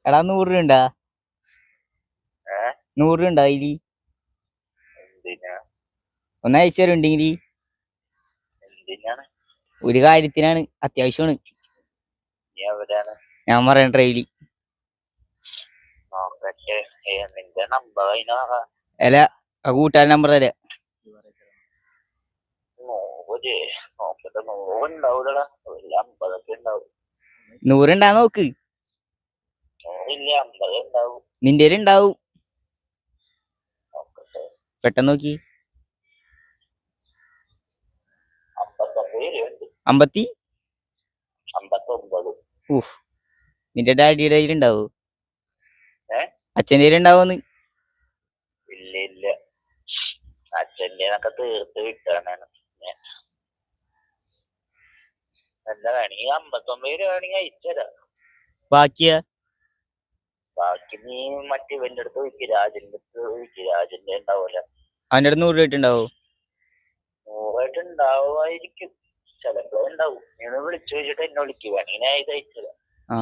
എടാ 100 രൂപ ഉണ്ടാ? ഏ 100 രൂപ ഉണ്ടാ ഇതില്? എന്തിനാ ഒന്ന് അയച്ചു തരുന്നുണ്ടെങ്കിൽ എന്തിനാണ് ഒരു കാര്യത്തിനാണ്, അത്യാവശ്യമാണ്. നീ എവിടെയാണ്? ഞാൻ പറയാം ട്രെയിലി. നോക്കട്ടെ. നിന്റെ നമ്പർ അതിനാ അല്ല, കൂട്ടുകാരൻ നമ്പർ തരാ. നോക്ക്. നോക്കട്ടെ. 100 ഉണ്ടാവൂലടാ, ഒരു 50 ഉണ്ടാവും. 100 ഉണ്ടാ നോക്ക്. 100 50 ഉണ്ടാവും. നിന്റെ ഉണ്ടാവും. നോക്കട്ടെ. പെട്ടെന്ന് നോക്കി. 59 രൂപയുണ്ട്. 59. ഊഹ്, നിന്റെ ഡാഡിയുടെ കയ്യിലുണ്ടാവോ? ഏ അച്ഛൻ്റെ കയ്യിലുണ്ടാവോന്ന്? ഇല്ല ഇല്ല, അച്ഛൻ്റെ തീർത്ത് വിട്ടാണ്. എന്താ വേണമെങ്കിൽ 59 രൂപ വേണമെങ്കിൽ അയച്ചുതരാം. ബാക്കിയാ? ബാക്കി നീ മറ്റേ അടുത്ത് വിൽക്ക്, രാജന്റെ അടുത്ത് വിൽക്ക്. രാജന്റെ ഉണ്ടാവൂല. അവൻ്റെ അടുത്ത് 100 രൂപ ഉണ്ടാവോ? 100 ഉണ്ടാവുമായിരിക്കും, ചിലപ്പോ ഉണ്ടാവും. നീ വിളിച്ചു ചോദിച്ചിട്ട് എന്നെ വിളിക്കുക, വേണമെങ്കിൽ ഞാൻ ഇത് അയച്ചുതരാം. ആ.